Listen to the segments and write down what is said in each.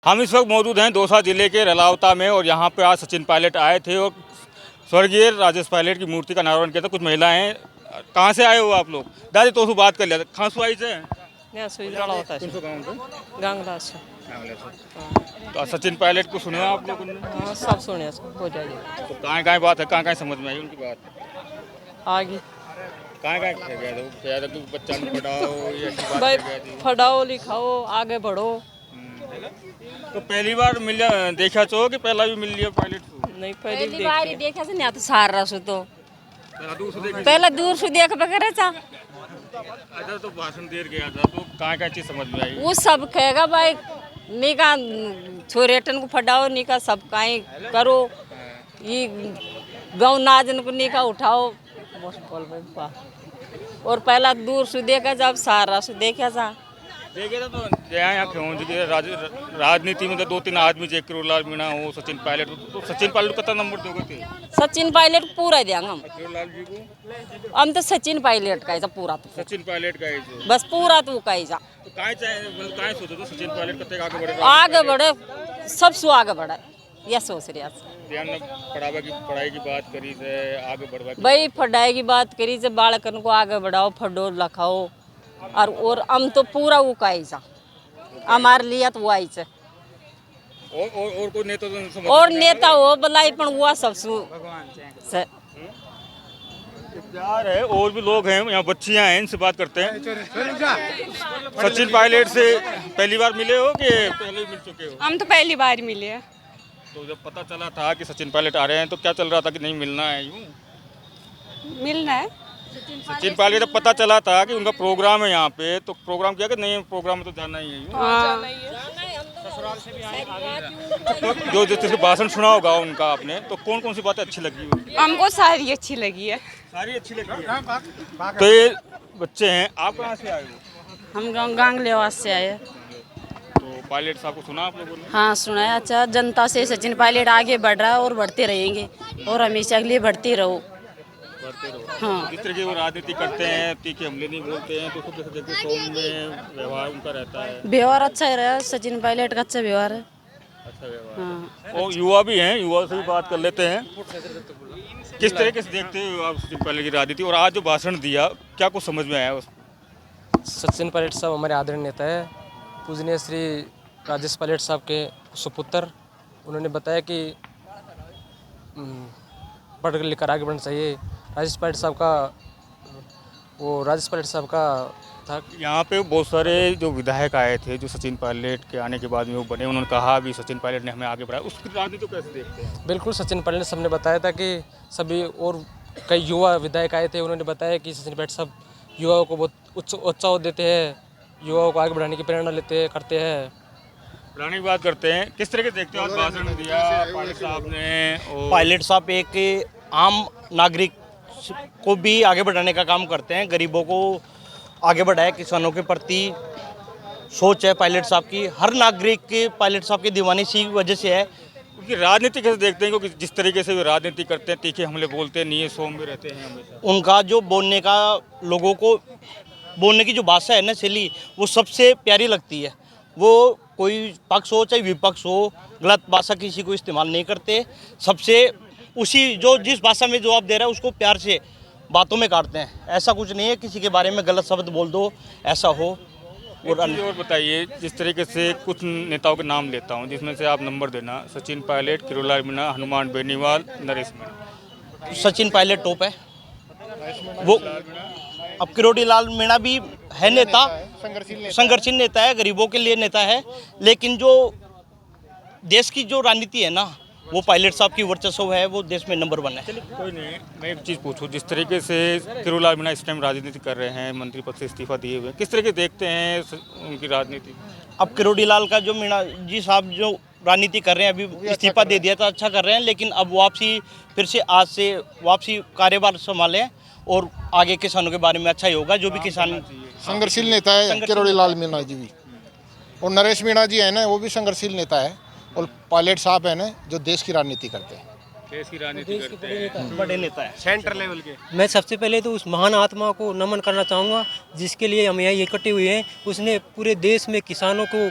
हम इस वक्त मौजूद हैं दौसा जिले के रलावता में और यहाँ पे आज सचिन पायलट आए थे और स्वर्गीय राजेश पायलट की मूर्ति का अनावरण किया था। कुछ महिलाएं, कहाँ से आए हो आप लोग? दादी तो बात कर लिया था। कहाँ से आई से? गांगला से। तो सचिन पायलट को सुना आप लोगों ने? हाँ, सब सुने हो जाएगी। तो कहाँ बात है, कहाँ समझ में आई उनकी बात? आगे कहाँ गया था कि बच्चा ने पढ़ाओ, ये ऐसी बात भाई, कह गया थी। पढ़ाओ लिखाओ आगे बढ़ो। तो पहली बार मिल देखा तो कि पहला भी मिल लिया पायलट को? नहीं पहली बार ही देखा से नहीं तो सार रसो तो पहला पहले दूर से देख बकरे चा तो भाषण दे गया था, तो कहाँ चीज समझ में आई? वो सब कहेगा भाई निका छोरेटन को फटाओ, निका सब काई करो, ये गाँव नाजन को निका उठाओ, बस बोल भाई वाह। और पहला दूर से देखा जब सारा से देखा था देखे तो यहाँ क्यों राजनीति में तो 2-3 आदमी जय किरोलाल मीणा हो, सचिन पायलट, तो सचिन पायलट को कितना नंबर दोगे थे? सचिन पायलट को पूरा देंगे हम। किरोलाल जी को हम तो सचिन पायलट का पूरा तो सचिन पायलट का ही बस पूरा तो का जा तो काहे सोचो तो सचिन पायलट कते आगे बढ़े? आगे बढ़े, सब सु आगे बढ़े, ये सोच रहा ध्यान पढ़ाई की बात करी से आगे बढ़वा भाई, पढ़ाई की बात करी से बालकन को आगे बढ़ाओ, पढ़ो लखाओ, और हम तो पूरा वो का जा हमारे लिए तो वो आई से और कोई नेता तो और नेता हो भलाई पण हुआ सब से प्यार है। और भी लोग हैं यहाँ, बच्चियाँ हैं, इनसे बात करते हैं। सचिन पायलट से पहली बार मिले हो कि पहले मिल चुके हो? हम तो पहली बार मिले हैं। तो जब पता चला था कि सचिन पायलट आ रहे हैं तो क्या चल रहा था कि नहीं मिलना है? यूँ मिलना है। सचिन पायलट जब पता चला था कि उनका प्रोग्राम है यहाँ पे, तो प्रोग्राम किया कि नहीं, प्रोग्राम में तो जाना ही है? यूँ तो जो जिसके भाषण सुना होगा उनका आपने, तो कौन कौन सी बातें अच्छी लगी? हमको सारी अच्छी लगी है। सारी अच्छी लगी है। तो ये बच्चे हैं, आप कहाँ से आए हो? हम गांगलेवास से आए। तो पायलट साहब को सुना आप लोगों ने? हाँ सुना है। अच्छा, जनता से सचिन पायलट आगे बढ़ रहा है और बढ़ते रहेंगे और हमेशा के लिए बढ़ते रहो। हाँ, जिस तरह की वो राजनीति करते हैं, तीखे हमले नहीं बोलते हैं, तो उसको कैसे देखते? सौम्य व्यवहार उनका रहता है। व्यवहार अच्छा ही रहा है, सचिन पायलट का अच्छा व्यवहार है। अच्छा व्यवहार। हाँ, और युवा भी हैं, युवा से भी बात कर लेते हैं। किस तरीके से देखते हो आप सचिन पायलट की राजनीति, और आज जो भाषण दिया क्या कुछ समझ में आया उसको? सचिन पायलट साहब हमारे आदरणीय नेता है, पूजनीय श्री राजेश पायलट साहब के सुपुत्र। उन्होंने बताया कि पढ़ लिखकर आगे बढ़ना चाहिए। राजेश पायलट साहब का था। यहाँ पे बहुत सारे जो विधायक आए थे जो सचिन पायलट के आने के बाद में वो बने, उन्होंने कहा भी सचिन पायलट ने हमें आगे बढ़ाया, उसकी राजनीति को कैसे देखते हैं? बिल्कुल, सचिन पायलट ने सबने बताया था कि सभी और कई युवा विधायक आए थे, उन्होंने बताया कि सचिन पायलट साहब युवाओं को बहुत उत्साह देते हैं, युवाओं को आगे बढ़ाने की प्रेरणा करते हैं। बढ़ाने की बात करते हैं, किस तरह के देखते हो आज भाषण दिया पायलट साहब ने? पायलट साहब एक आम नागरिक को भी आगे बढ़ाने का काम करते हैं, गरीबों को आगे बढ़ाए, किसानों के प्रति सोच है पायलट साहब की। हर नागरिक के पायलट साहब की दीवानी इसी वजह से है। उनकी राजनीति कैसे देखते हैं? क्योंकि जिस तरीके से वे राजनीति करते हैं, तीखे हमले बोलते हैं, नहीं सौम्य रहते हैं हमेशा। उनका जो बोलने का, लोगों को बोलने की जो भाषा है ना, शैली, वो सबसे प्यारी लगती है। वो कोई पक्ष हो चाहे विपक्ष हो, गलत भाषा किसी को इस्तेमाल नहीं करते। सबसे उसी जो जिस भाषा में जवाब दे रहा है उसको प्यार से बातों में काटते हैं। ऐसा कुछ नहीं है किसी के बारे में गलत शब्द बोल दो, ऐसा हो। और बताइए, जिस तरीके से कुछ नेताओं के नाम लेता हूँ, जिसमें से आप नंबर देना। सचिन पायलट, किरोलाल मीणा, हनुमान बेनीवाल, नरेश मीणा। सचिन पायलट टॉप है। वो अब किरोड़ीलाल मीणा भी है नेता, संघर्षशील नेता है, गरीबों के लिए नेता है, लेकिन जो देश की जो राजनीति है ना, वो पायलट साहब की वर्चस्व है, वो देश में नंबर 1 है। चलिए कोई नहीं, मैं एक चीज़ पूछूं, जिस तरीके से किरोलाल मीणा इस टाइम राजनीति कर रहे हैं, मंत्री पद से इस्तीफा दिए हुए, किस तरह के देखते हैं उनकी राजनीति? अब किरोड़ीलाल का जो मीणा जी साहब जो राजनीति कर रहे हैं, अभी इस्तीफा दे दिया था, अच्छा कर रहे हैं, लेकिन अब वापसी फिर से आज से वापसी कार्यभार संभालें और आगे किसानों के बारे में अच्छा ही होगा। जो भी किसान संघर्षशील नेता है किरोड़ीलाल मीणा जी भी, और नरेश मीणा जी है ना, वो भी संघर्षशील नेता है, और पायलट साहब है ना जो देश की राजनीति करते हैं, देश की राजनीति करते हैं, बड़े नेता है, सेंटर लेवल के। मैं सबसे पहले तो उस महान आत्मा को नमन करना चाहूँगा जिसके लिए हम यहाँ इकट्ठे हुए हैं। उसने पूरे देश में किसानों को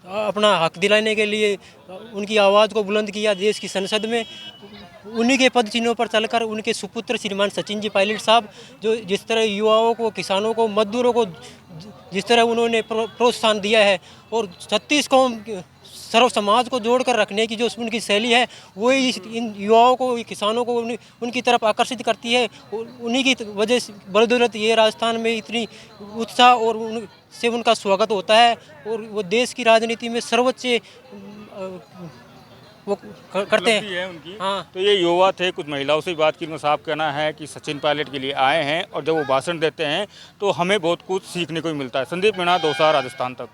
अपना हक दिलाने के लिए उनकी आवाज़ को बुलंद किया देश की संसद में। उन्हीं के पद चिन्हों पर चलकर उनके सुपुत्र श्रीमान सचिन जी पायलट साहब जो जिस तरह युवाओं को, किसानों को, मजदूरों को जिस तरह उन्होंने प्रोत्साहन दिया है और 36 कौम सर्व समाज को जोड़कर रखने की जो उनकी शैली है वही इन युवाओं को, किसानों को उनकी तरफ आकर्षित करती है। उन्हीं की वजह से बदौलत ये राजस्थान में इतनी उत्साह और से उनका स्वागत होता है और वो देश की राजनीति में सर्वोच्च वो करते हैं। है उनकी। हाँ। तो ये युवा थे, कुछ महिलाओं से भी बात की, उनका साफ कहना है कि सचिन पायलट के लिए आए हैं और जब वो भाषण देते हैं तो हमें बहुत कुछ सीखने को भी मिलता है। संदीप मीणा, दौसा, राजस्थान तक।